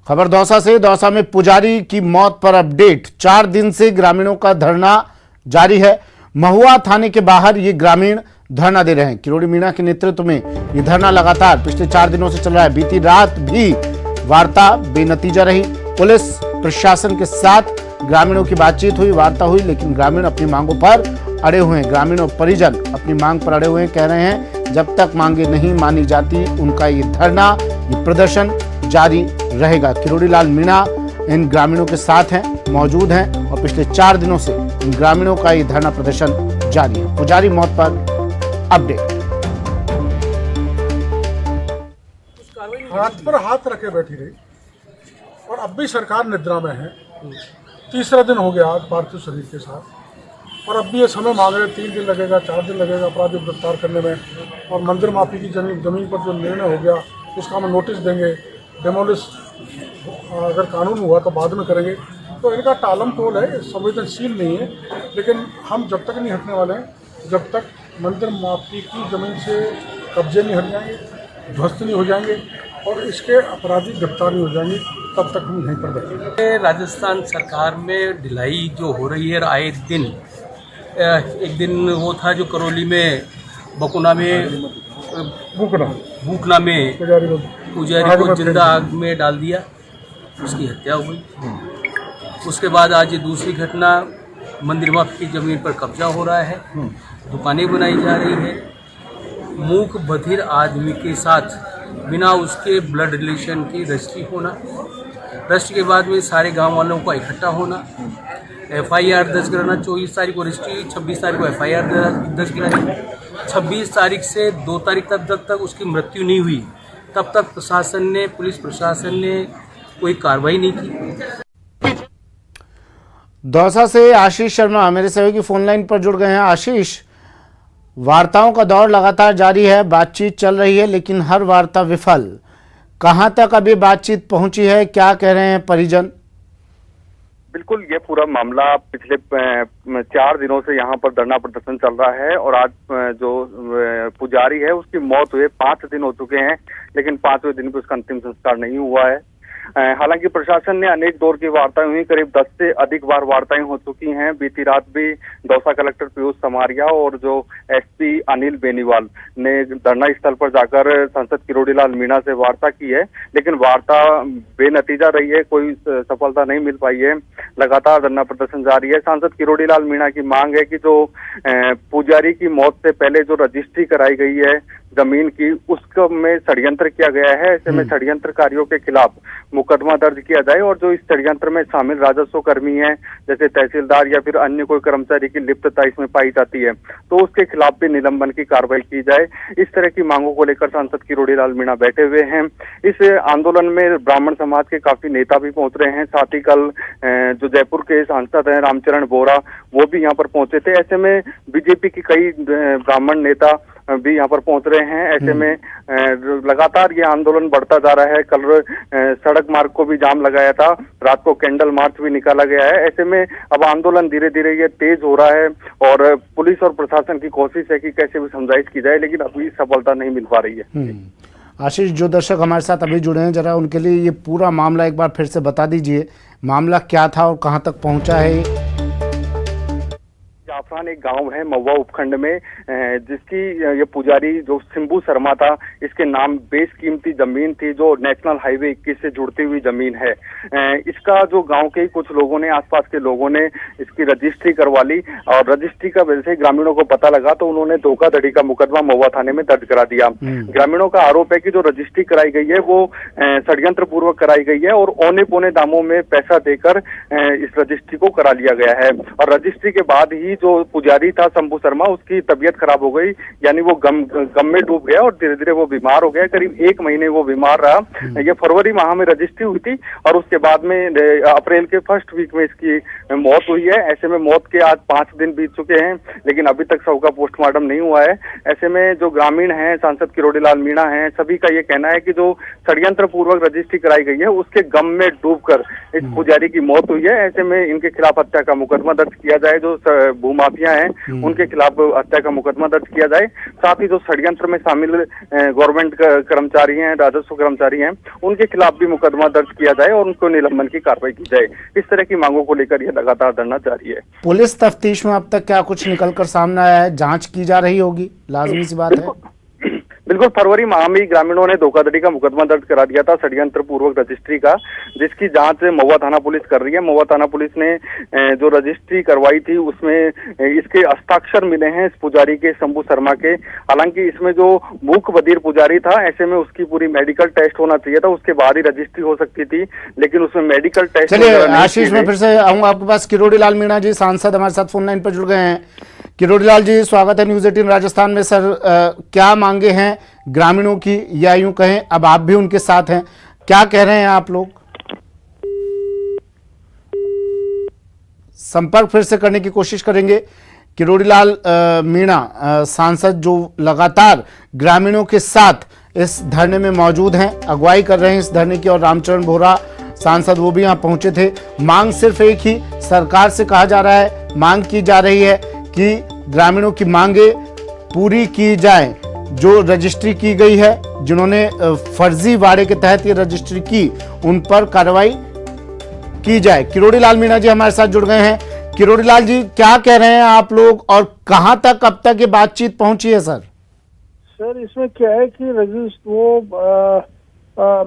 खबर दौसा से। दौसा में पुजारी की मौत पर अपडेट। 4 दिन से ग्रामीणों का धरना जारी है। महुआ थाने के बाहर ये ग्रामीण धरना दे रहे हैं। किरोड़ी मीणा के नेतृत्व में ये धरना लगातार पिछले 4 दिनों से चल रहा है। बीती रात भी वार्ता बेनतीजा रही। पुलिस प्रशासन के साथ ग्रामीणों की बातचीत हुई, वार्ता हुई, लेकिन ग्रामीण अपनी मांगों पर अड़े हुए हैं। ग्रामीण और परिजन अपनी मांग पर अड़े हुए हैं। कह रहे हैं जब तक मांगे नहीं मानी जाती उनका ये धरना, ये प्रदर्शन जारी रहेगा। किरोड़ी लाल मीणा इन ग्रामीणों के साथ हैं, मौजूद हैं और पिछले 4 दिनों से इन ग्रामीणों का ये धरना प्रदर्शन जारी है। पुजारी मौत पर अपडेट। हाथ पर हाथ रखे बैठी रही और अब भी सरकार निद्रा में है। तीसरा दिन हो गया आज पार्थिव शरीर के साथ, और अब भी ये समय मांग रहे 3 दिन लगेगा, 4 दिन लगेगा अपराधी गिरफ्तार करने में। और मंदिर माफी की जमीन पर जो निर्णय हो गया उसका हम नोटिस देंगे। डेमोलिश अगर कानून हुआ तो बाद में करेंगे। तो इनका टालम टोल है, संवेदनशील नहीं है। लेकिन हम जब तक नहीं हटने वाले हैं, जब तक मंदिर माफी की जमीन से कब्जे नहीं हट जाएंगे, ध्वस्त नहीं हो जाएंगे और इसके अपराधी गिरफ्तार नहीं हो जाएंगे, तब तक हम यहीं पर बैठेंगे। राजस्थान सरकार में ढिलाई जो हो रही है आए दिन, एक दिन वो था जो करौली में बकुना में भूखना में पुजारी को जिंदा आग में डाल दिया, उसकी हत्या हुई। उसके बाद आज ये दूसरी घटना, मंदिर माफी की जमीन पर कब्जा हो रहा है, दुकानें बनाई जा रही है। मूक बधिर आदमी के साथ बिना उसके ब्लड रिलेशन की रजिस्ट्री होना, रजिस्ट्री के बाद में सारे गांव वालों को इकट्ठा होना, FIR दर्ज कराना। 24 तारीख को रजिस्ट्री, 26 तारीख को FIR दर्ज करानी। 26 तारीख से 2 तारीख तक उसकी मृत्यु नहीं हुई, तब तक प्रशासन ने, पुलिस प्रशासन ने कोई कार्रवाई नहीं की। दौसा से आशीष शर्मा मेरे सहयोगी फोन लाइन पर जुड़ गए हैं। आशीष, वार्ताओं का दौर लगातार जारी है, बातचीत चल रही है, लेकिन हर वार्ता विफल। कहां तक अभी बातचीत पहुंची है, क्या कह रहे हैं परिजन? बिल्कुल, ये पूरा मामला पिछले 4 दिनों से यहाँ पर धरना प्रदर्शन चल रहा है और आज जो पुजारी है उसकी मौत हुए 5 दिन हो चुके हैं, लेकिन 5वें दिन भी उसका अंतिम संस्कार नहीं हुआ है। हालांकि प्रशासन ने अनेक दौर की वार्ताएं हुई, करीब 10 से अधिक बार वार्ताएं हो चुकी हैं। बीती रात भी दौसा कलेक्टर पीयूष समारिया और जो SP अनिल बेनीवाल ने धरना स्थल पर जाकर सांसद किरोड़ी लाल मीणा से वार्ता की है, लेकिन वार्ता बेनतीजा रही है, कोई सफलता नहीं मिल पाई है। लगातार धरना प्रदर्शन जारी है। सांसद किरोड़ी लाल मीणा की मांग है कि जो पुजारी की मौत से पहले जो रजिस्ट्री कराई गई है जमीन की, उसमें षड्यंत्र किया गया है। ऐसे में षड्यंत्रकारियों के खिलाफ मुकदमा दर्ज किया जाए और जो इस षड्यंत्र में शामिल राजस्व कर्मी हैं, जैसे तहसीलदार या फिर अन्य कोई कर्मचारी की लिप्तता इसमें पाई जाती है, तो उसके खिलाफ भी निलंबन की कार्रवाई की जाए। इस तरह की मांगों को लेकर सांसद किरोड़ी लाल मीणा बैठे हुए हैं। इस आंदोलन में ब्राह्मण समाज के काफी नेता भी पहुंच रहे हैं। साथ ही कल जो जयपुर के सांसद हैं रामचरण बोरा, वो भी यहाँ पर पहुंचे थे। ऐसे में बीजेपी की कई ब्राह्मण नेता भी यहाँ पर पहुंच रहे हैं। ऐसे में लगातार ये आंदोलन बढ़ता जा रहा है। कल सड़क मार्ग को भी जाम लगाया था, रात को कैंडल मार्च भी निकाला गया है। ऐसे में अब आंदोलन धीरे धीरे ये तेज हो रहा है और पुलिस और प्रशासन की कोशिश है कि कैसे भी समझाइश की जाए, लेकिन अभी सफलता नहीं मिल पा रही है। आशीष, जो दर्शक हमारे साथ अभी जुड़े हैं, जरा उनके लिए ये पूरा मामला एक बार फिर से बता दीजिए, मामला क्या था और कहाँ तक पहुँचा है? जाफरान एक गांव है महुआ उपखंड में, जिसकी ये पुजारी जो सिंबू शर्मा था, इसके नाम बेशकीमती जमीन थी जो नेशनल हाईवे 21 से जुड़ती हुई जमीन है। इसका जो गांव के कुछ लोगों ने, आसपास के लोगों ने इसकी रजिस्ट्री करवा ली और रजिस्ट्री का वजह से ग्रामीणों को पता लगा तो उन्होंने धोखाधड़ी का मुकदमा महुआ थाने में दर्ज करा दिया। ग्रामीणों का आरोप है कि जो रजिस्ट्री कराई गई है वो षड्यंत्र पूर्वक कराई गई है और औने पौने दामों में पैसा देकर इस रजिस्ट्री को करा लिया गया है। और रजिस्ट्री के बाद ही जो पुजारी था शंभू शर्मा, उसकी तबीयत खराब हो गई, यानी वो गम में डूब गया और धीरे धीरे वो बीमार हो गया। करीब 1 महीने वो बीमार रहा। ये फरवरी माह में रजिस्ट्री हुई थी और उसके बाद में अप्रैल के फर्स्ट वीक में इसकी मौत हुई है। ऐसे में मौत के आज 5 दिन बीत चुके हैं, लेकिन अभी तक शव का पोस्टमार्टम नहीं हुआ है। ऐसे में जो ग्रामीण हैं, सांसद किरोड़ी लाल मीणा हैं, सभी का ये कहना है कि जो षड्यंत्र पूर्वक रजिस्ट्री कराई गई है उसके गम में डूबकर इस पुजारी की मौत हुई है। ऐसे में इनके खिलाफ हत्या का मुकदमा दर्ज किया जाए। जो भूमा माफिया हैं उनके खिलाफ हत्या का मुकदमा दर्ज किया जाए। साथ ही जो षड्यंत्र में शामिल गवर्नमेंट कर्मचारी हैं, राजस्व कर्मचारी हैं, उनके खिलाफ भी मुकदमा दर्ज किया जाए और उनको निलंबन की कार्रवाई की जाए। इस तरह की मांगों को लेकर यह लगातार धरना जारी है। पुलिस तफ्तीश में अब तक क्या कुछ निकलकर सामने आया है? जांच की जा रही होगी, लाजमी सी बात है। बिल्कुल, फरवरी माह में ग्रामीणों ने धोखाधड़ी का मुकदमा दर्ज करा दिया था, षड्यंत्र पूर्वक रजिस्ट्री का, जिसकी जांच महुआ थाना पुलिस कर रही है। महुआ थाना पुलिस ने जो रजिस्ट्री करवाई थी उसमें इसके हस्ताक्षर मिले हैं इस पुजारी के, शंभू शर्मा के। हालांकि इसमें जो मूक बधिर पुजारी था, ऐसे में उसकी पूरी मेडिकल टेस्ट होना चाहिए था, उसके बाद ही रजिस्ट्री हो सकती थी, लेकिन उसमें मेडिकल टेस्ट। चलिए आशीष, मैं फिर से आऊंगा आपके पास। किरोड़ी लाल मीणा जी सांसद हमारे साथ फोन लाइन पर जुड़ गए हैं। किरोड़ी लाल जी, स्वागत है न्यूज 18 राजस्थान में। सर, क्या मांगे हैं ग्रामीणों की, या यूं कहें अब आप भी उनके साथ हैं, क्या कह रहे हैं आप लोग? संपर्क फिर से करने की कोशिश करेंगे। किरोड़ी लाल मीणा सांसद जो लगातार ग्रामीणों के साथ इस धरने में मौजूद हैं, अगुवाई कर रहे हैं इस धरने की, और रामचरण बोहरा सांसद वो भी यहाँ पहुंचे थे। मांग सिर्फ एक ही सरकार से कहा जा रहा है, मांग की जा रही है कि ग्रामीणों की मांगे पूरी की जाए। जो रजिस्ट्री की गई है, जिन्होंने फर्जी वाड़े के तहत ये रजिस्ट्री की, उन पर कार्रवाई की जाए। किरोड़ी लाल मीणा जी हमारे साथ जुड़ गए हैं। किरोड़ी लाल जी, क्या कह रहे हैं आप लोग और कहां तक अब तक ये बातचीत पहुंची है? सर, इसमें क्या है कि रजिस्ट्री वो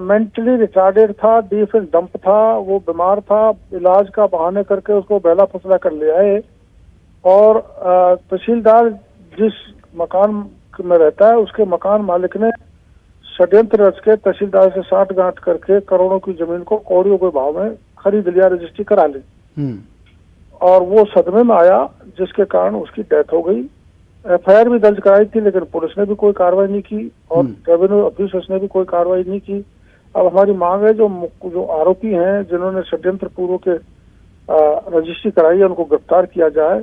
मेंटली रिटार्डेड था, डीएफएस डंप था, वो बीमार था, इलाज का बहाने करके उसको बेला फसला कर लिया है। और तहसीलदार जिस मकान में रहता है, उसके मकान मालिक ने षड्यंत्र रच के तहसीलदार से साठ-गांठ करके करोड़ों की जमीन को कौड़ियों के भाव में खरीद लिया, रजिस्ट्री करा ली। और वो सदमे में आया, जिसके कारण उसकी डेथ हो गई। एफआईआर भी दर्ज कराई थी, लेकिन पुलिस ने भी कोई कार्रवाई नहीं की और रेवेन्यू ऑफिसर्स ने भी कोई कार्रवाई नहीं की। अब हमारी मांग है, जो आरोपी हैं, जिन्होंने षड्यंत्र पूर्व के रजिस्ट्री कराई है, उनको गिरफ्तार किया जाए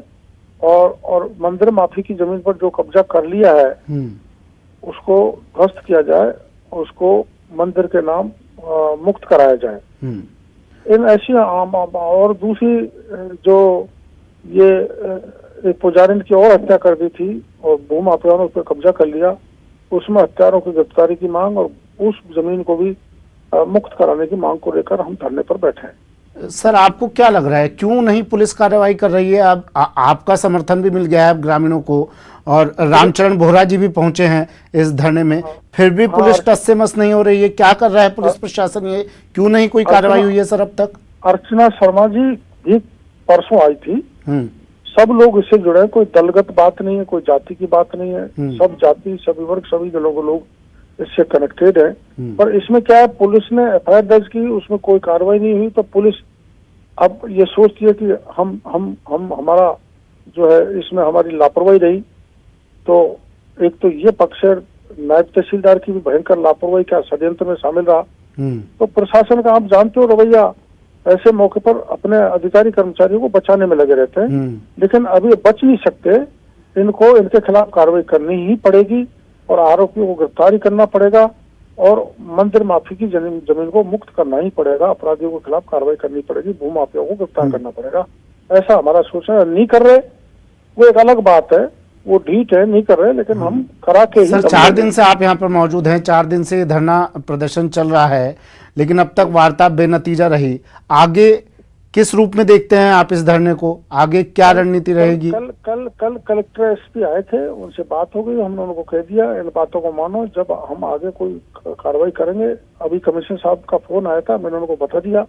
और मंदिर माफी की जमीन पर जो कब्जा कर लिया है उसको ध्वस्त किया जाए, उसको मंदिर के नाम मुक्त कराया जाए। इन ऐसी और दूसरी जो ये एक पुजारी की और हत्या कर दी थी और भू माफियाओं ने उस पर कब्जा कर लिया, उसमें हत्यारों की गिरफ्तारी की मांग और उस जमीन को भी मुक्त कराने की मांग को लेकर हम धरने पर बैठे हैं। सर, आपको क्या लग रहा है, क्यों नहीं पुलिस कार्रवाई कर रही है? अब आपका समर्थन भी मिल गया है अब ग्रामीणों को, और रामचरण बोहरा जी भी पहुंचे हैं इस धरने में, फिर भी पुलिस टस से मस नहीं हो रही है। क्या कर रहा है पुलिस प्रशासन? ये क्यों नहीं कोई कार्रवाई हुई है सर अब तक? अर्चना शर्मा जी भी परसों आई थी। सब लोग इससे जुड़े हैं, कोई दलगत बात नहीं है, कोई जाति की बात नहीं है। सब जाति, सभी वर्ग, सभी लोग इससे कनेक्टेड है। पर इसमें क्या है, पुलिस ने एफआईआर दर्ज की, उसमें कोई कार्रवाई नहीं हुई, तो पुलिस अब ये सोचती है कि हम हमारा जो है इसमें हमारी लापरवाही रही। तो एक तो ये पक्ष है, नायब तहसीलदार की भी भयंकर लापरवाही का षड्यंत्र में शामिल रहा। तो प्रशासन का आप जानते हो रवैया, ऐसे मौके पर अपने अधिकारी कर्मचारियों को बचाने में लगे रहते हैं, लेकिन अभी बच नहीं सकते। इनको इनके खिलाफ कार्रवाई करनी ही पड़ेगी और आरोपियों को गिरफ्तार ही करना पड़ेगा और मंदिर माफी की जमीन को मुक्त करना ही पड़ेगा। अपराधियों के खिलाफ कार्रवाई करनी पड़ेगी, भू माफियाओं को गिरफ्तार करना पड़ेगा। ऐसा हमारा सोचना है। नहीं कर रहे वो एक अलग बात है, वो ढीठ है, नहीं कर रहे, लेकिन हम करा के ही। सर, 4 दिन से आप यहाँ पर मौजूद हैं, 4 दिन से धरना प्रदर्शन चल रहा है, लेकिन अब तक वार्ता बेनतीजा रही। आगे किस रूप में देखते हैं आप इस धरने को? आगे क्या रणनीति रहेगी? कल कलेक्टर एसपी आए थे, उनसे बात हो गई, हमने उनको कह दिया इन बातों को मानो, जब हम आगे कोई कार्रवाई करेंगे। अभी कमिश्नर साहब का फोन आया था, मैंने उनको बता दिया।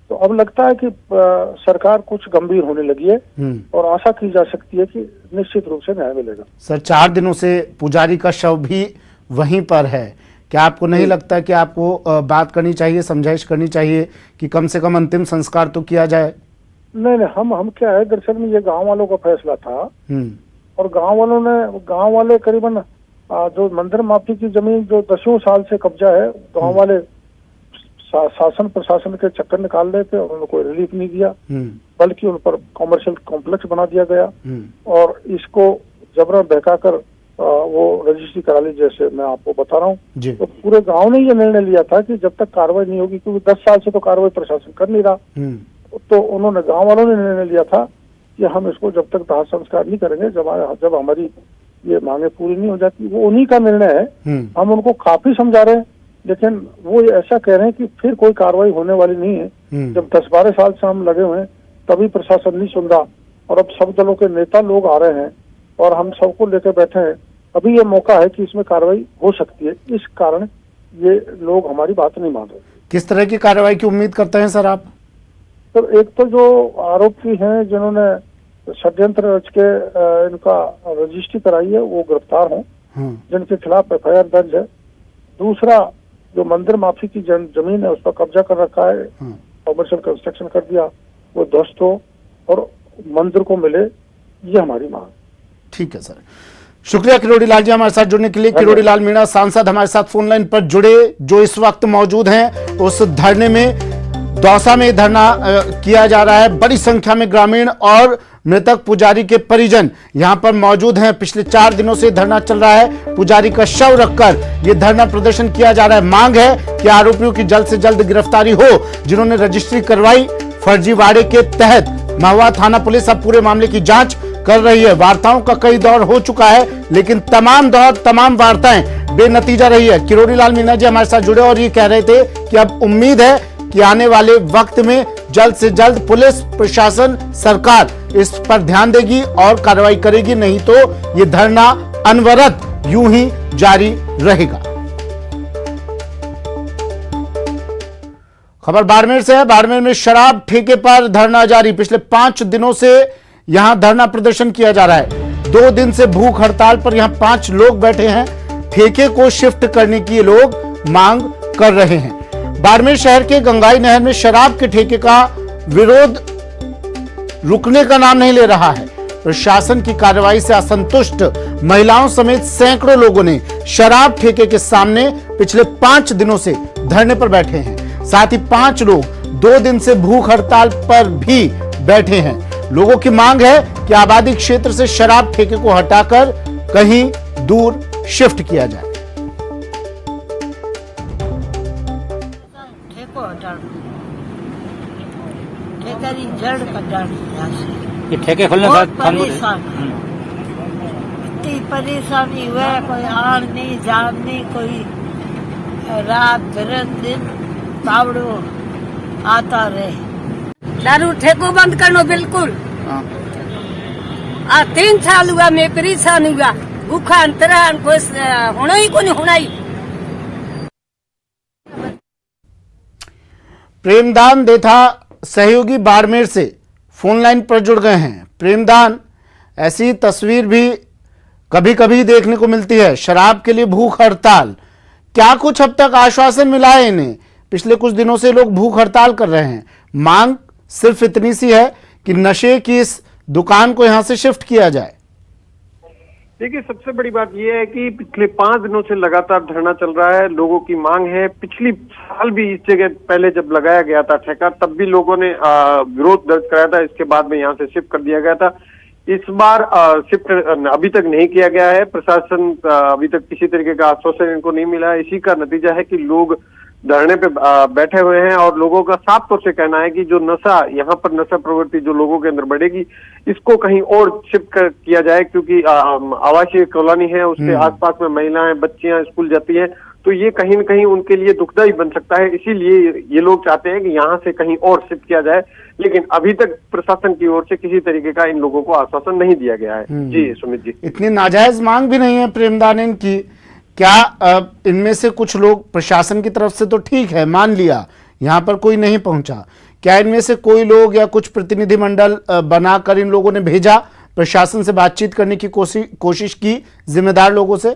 तो अब लगता है कि सरकार कुछ गंभीर होने लगी है और आशा की जा सकती है कि निश्चित रूप से न्याय मिलेगा। सर, 4 दिनों से पुजारी का शव भी वहीं पर है, क्या आपको नहीं लगता कि आपको बात करनी चाहिए, समझाइश करनी चाहिए कि कम से कम अंतिम संस्कार तो किया जाए? नहीं, हम क्या है, दरअसल में ये गांव वालों का फैसला था और गांव वाले करीबन जो मंदिर माफी की जमीन जो 10 साल से कब्जा है, गांव वाले शासन प्रशासन के चक्कर निकाल रहे थे और उन्होंने कोई रिलीफ नहीं दिया, बल्कि उन पर कॉमर्शियल कॉम्प्लेक्स बना दिया गया और इसको जबरन बहकाकर वो रजिस्ट्री करा ली। जैसे मैं आपको बता रहा हूँ, तो पूरे गांव ने ये निर्णय लिया था कि जब तक कार्रवाई नहीं होगी, क्योंकि 10 साल से तो कार्रवाई प्रशासन कर नहीं रहा, तो उन्होंने, गांव वालों ने निर्णय लिया था कि हम इसको जब तक दाह संस्कार नहीं करेंगे, जब हमारी ये मांगे पूरी नहीं हो जाती। वो उन्हीं का निर्णय है, हम उनको काफी समझा रहे हैं, लेकिन वो ऐसा कह रहे हैं कि फिर कोई कार्रवाई होने वाली नहीं है। जब 10-12 साल से हम लगे हुए हैं तभी प्रशासन नहीं सुन रहा, और अब सब दलों के नेता लोग आ रहे हैं और हम सबको लेकर बैठे हैं। अभी ये मौका है कि इसमें कार्रवाई हो सकती है, इस कारण ये लोग हमारी बात नहीं मान रहे। किस तरह की कार्रवाई की उम्मीद करते हैं सर आप? तो एक तो जो आरोपी हैं जिन्होंने षड्यंत्र रच के इनका रजिस्ट्री कराई है वो गिरफ्तार हों, जिनके खिलाफ FIR दर्ज है। दूसरा, जो मंदिर माफी की जमीन है उस पर कब्जा कर रखा है, कमर्शियल कंस्ट्रक्शन कर दिया, वो ध्वस्त हो और मंदिर को मिले, ये हमारी मांग। ठीक है सर, शुक्रिया किरोड़ी लाल जी हमारे साथ जुड़ने के लिए। किरोड़ी लाल मीणा सांसद हमारे साथ फोन लाइन पर जुड़े, जो इस वक्त मौजूद हैं उस धरने में। दौसा में धरना किया जा रहा है, बड़ी संख्या में ग्रामीण और मृतक पुजारी के परिजन यहां पर मौजूद हैं। पिछले 4 दिनों से धरना चल रहा है, पुजारी का शव रखकर यह धरना प्रदर्शन किया जा रहा है। मांग है कि आरोपियों की जल्द से जल्द गिरफ्तारी हो, जिन्होंने रजिस्ट्री करवाई फर्जीवाड़े के तहत। महुआ थाना पुलिस अब पूरे मामले की जांच कर रही है। वार्ताओं का कई दौर हो चुका है, लेकिन तमाम वार्ताएं बेनतीजा रही है। किरोड़ी लाल मीणा जी हमारे साथ जुड़े और ये कह रहे थे कि अब उम्मीद है कि आने वाले वक्त में जल्द से जल्द पुलिस प्रशासन सरकार इस पर ध्यान देगी और कार्रवाई करेगी, नहीं तो ये धरना अनवरत यूं ही जारी रहेगा। खबर बाड़मेर से है। बाड़मेर में शराब ठेके पर धरना जारी। पिछले 5 दिनों से यहां धरना प्रदर्शन किया जा रहा है। 2 दिन से भूख हड़ताल पर यहां 5 लोग बैठे हैं। ठेके को शिफ्ट करने की लोग मांग कर रहे हैं। बाड़मेर शहर के गंगाई नहर में शराब के ठेके का विरोध रुकने का नाम नहीं ले रहा है। प्रशासन की कार्रवाई से असंतुष्ट महिलाओं समेत सैकड़ों लोगों ने शराब ठेके के सामने पिछले 5 दिनों से धरने पर बैठे हैं। साथ ही 5 लोग 2 दिन से भूख हड़ताल पर भी बैठे हैं। लोगों की मांग है कि आबादी क्षेत्र से शराब ठेके को हटाकर कहीं दूर शिफ्ट किया जाए। ये ठेके खुलने बहुत इतनी परेशानी हुआ, कोई आन नहीं जान नहीं, कोई रात दिन तावड़ो आता रहे। दारू ठेको बंद करनो बिल्कुल। 3 साल हुआ, मैं परेशान हुआ, भूखा अंतरान होना ही को नहीं होना ही। प्रेमदान देथा सहयोगी बाड़मेर से फोन लाइन पर जुड़ गए हैं। प्रेमदान, ऐसी तस्वीर भी कभी कभी देखने को मिलती है, शराब के लिए भूख हड़ताल। क्या कुछ अब तक आश्वासन मिला है इन्हें? पिछले कुछ दिनों से लोग भूख हड़ताल कर रहे हैं। मांग सिर्फ इतनी सी है कि नशे की इस दुकान को यहां से शिफ्ट किया जाए। देखिए, सबसे बड़ी बात यह है कि पिछले 5 दिनों से लगातार धरना चल रहा है। लोगों की मांग है। पिछली साल भी इस जगह पहले जब लगाया गया था ठेका, तब भी लोगों ने विरोध दर्ज कराया था। इसके बाद में यहाँ से शिफ्ट कर दिया गया था। इस बार शिफ्ट अभी तक नहीं किया गया है। प्रशासन अभी तक किसी तरीके का आश्वासन इनको नहीं मिला है। इसी का नतीजा है कि लोग धरने पे बैठे हुए हैं और लोगों का साफ तौर से कहना है कि जो नशा यहाँ पर नशा प्रवृत्ति जो लोगों के अंदर बढ़ेगी, इसको कहीं और शिफ्ट किया जाए, क्योंकि आवासीय कॉलोनी है, उसके आसपास में महिलाएं बच्चियां स्कूल जाती हैं, तो ये कहीं न कहीं उनके लिए दुखदायी बन सकता है। इसीलिए ये लोग चाहते हैं कि यहाँ से कहीं और शिफ्ट किया जाए, लेकिन अभी तक प्रशासन की ओर से किसी तरीके का इन लोगों को आश्वासन नहीं दिया गया है। जी सुमित जी, इतनी नाजायज मांग भी नहीं है प्रेमदान इनकी। क्या इनमें से कुछ लोग प्रशासन की तरफ से तो ठीक है, मान लिया यहाँ पर कोई नहीं पहुंचा, क्या इनमें से कोई लोग या कुछ प्रतिनिधिमंडल बनाकर इन लोगों ने भेजा, प्रशासन से बातचीत करने की कोशिश की जिम्मेदार लोगों से?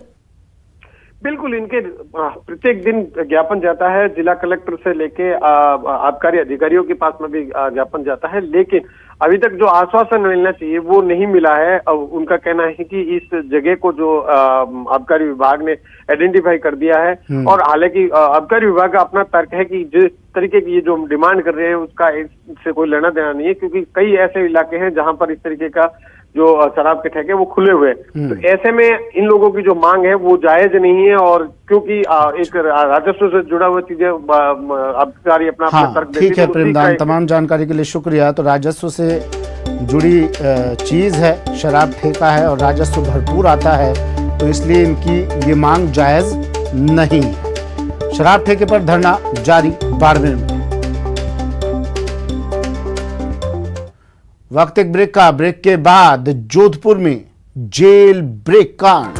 बिल्कुल, इनके प्रत्येक दिन ज्ञापन जाता है, जिला कलेक्टर से लेके आबकारी अधिकारियों के पास में भी ज्ञापन जाता है, लेकिन अभी तक जो आश्वासन मिलना चाहिए वो नहीं मिला है। उनका कहना है कि इस जगह को जो आबकारी विभाग ने आइडेंटिफाई कर दिया है, और हालांकि आबकारी विभाग का अपना तर्क है कि जिस तरीके की ये जो डिमांड कर रहे हैं उसका इससे कोई लेना देना नहीं है, क्योंकि कई ऐसे इलाके हैं जहां पर इस तरीके का जो शराब के ठेके वो खुले हुए हैं। तो ऐसे में इन लोगों की जो मांग है वो जायज नहीं है, और क्योंकि एक राजस्व से जुड़ा हुआ चीजें आबकारी अपना तर्क देती है। ठीक है प्रेमदान, तमाम जानकारी के लिए शुक्रिया। तो राजस्व से जुड़ी चीज़ है, शराब ठेका है और राजस्व भरपूर आता है, तो इसलिए इनकी ये मांग जायज़ नहीं है। शराब ठेके पर धरना जारी बाड़मेर में। वक्त एक ब्रेक का। ब्रेक के बाद जोधपुर में जेल ब्रेक कांड।